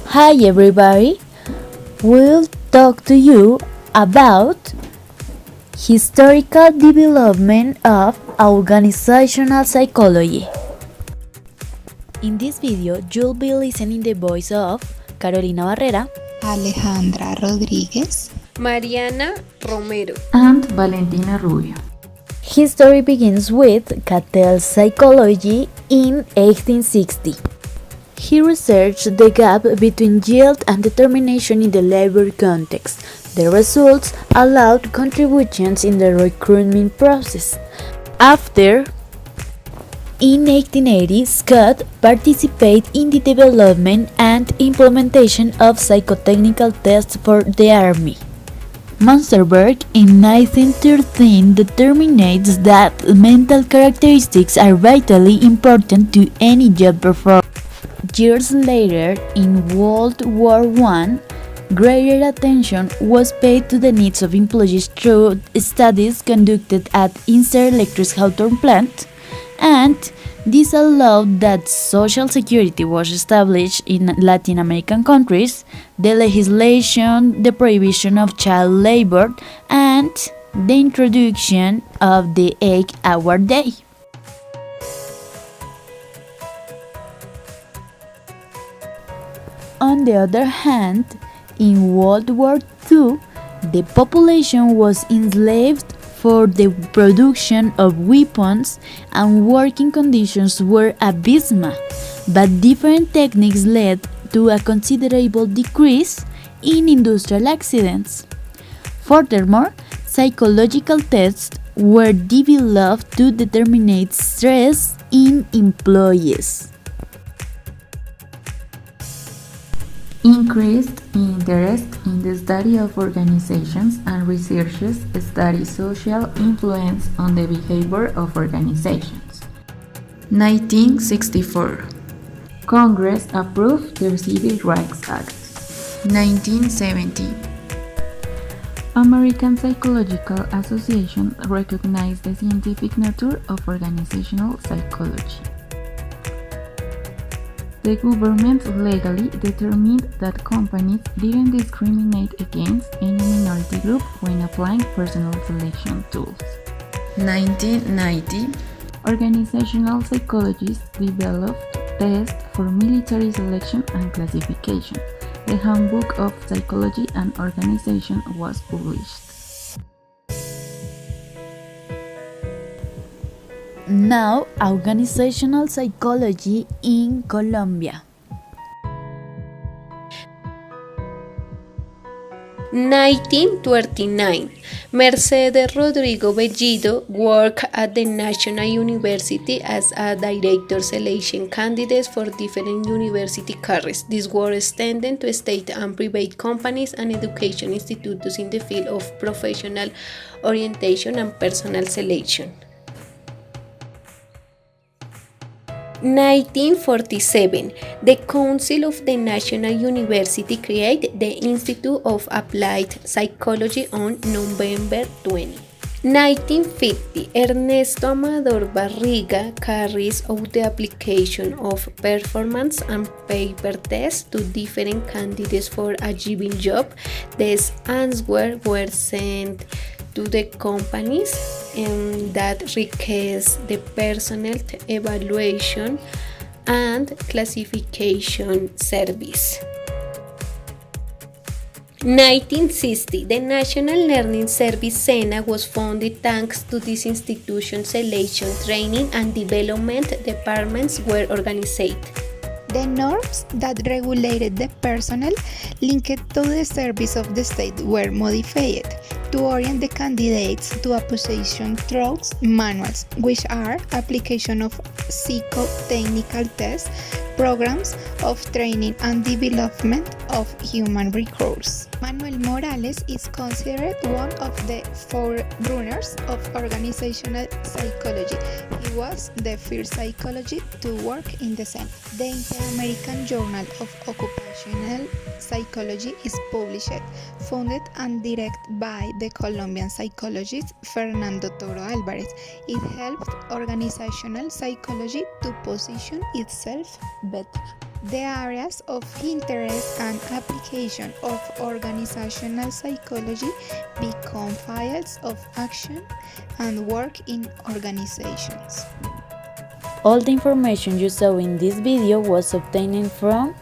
Hi everybody, we'll talk to you about historical development of organizational psychology. In this video, you'll be listening the voice of Carolina Barrera, Alejandra Rodríguez, Mariana Romero, and Valentina Rubio. History begins with Catell's psychology in 1860. He researched the gap between yield and determination in the labor context. The results allowed contributions in the recruitment process. In 1880, Scott participated in the development and implementation of psychotechnical tests for the Army. Munsterberg in 1913 determines that mental characteristics are vitally important to any job performed. Years later, in World War I, greater attention was paid to the needs of employees through studies conducted at Inter Electric Hawthorne plant, and this allowed that Social Security was established in Latin American countries, the legislation, the prohibition of child labor, and the introduction of the 8-hour day. On the other hand, in World War II, the population was enslaved for the production of weapons and working conditions were abysmal, but different techniques led to a considerable decrease in industrial accidents. Furthermore, psychological tests were developed to determine stress in employees. Increased interest in the study of organizations and researchers study social influence on the behavior of organizations. 1964. Congress approved the Civil Rights Act. 1970. American Psychological Association recognized the scientific nature of organizational psychology. The government legally determined that companies didn't discriminate against any minority group when applying personal selection tools. 1990. Organizational psychologists developed tests for military selection and classification. The Handbook of Psychology and Organization was published. Now, organizational psychology in Colombia. 1929. Mercedes Rodrigo Bellido worked at the National University as a director selection candidate for different university careers. These were extended to state and private companies and education institutes in the field of professional orientation and personal selection. 1947. The Council of the National University created the Institute of Applied Psychology on November 20. 1950. Ernesto Amador Barriga carries out the application of performance and paper tests to different candidates for a given job. These answers were sent to the companies that request the personnel evaluation and classification service. 1960. The National Learning Service SENA was founded thanks to this institution's selection, training, and development departments were organized. the norms that regulated the personnel linked to the service of the state were modified to orient the candidates to a position through manuals, which are application of psychotechnical tests, programs of training and development of human resources. Manuel Morales is considered one of the forerunners of organizational psychology. He was the first psychologist to work in the center. The Inter-American Journal of Occupational Psychology is published, founded and directed by the Colombian psychologist Fernando Toro Alvarez. It helped organizational psychology to position itself better. The areas of interest and application of organizational psychology become fields of action and work in organizations. All the information you saw in this video was obtained from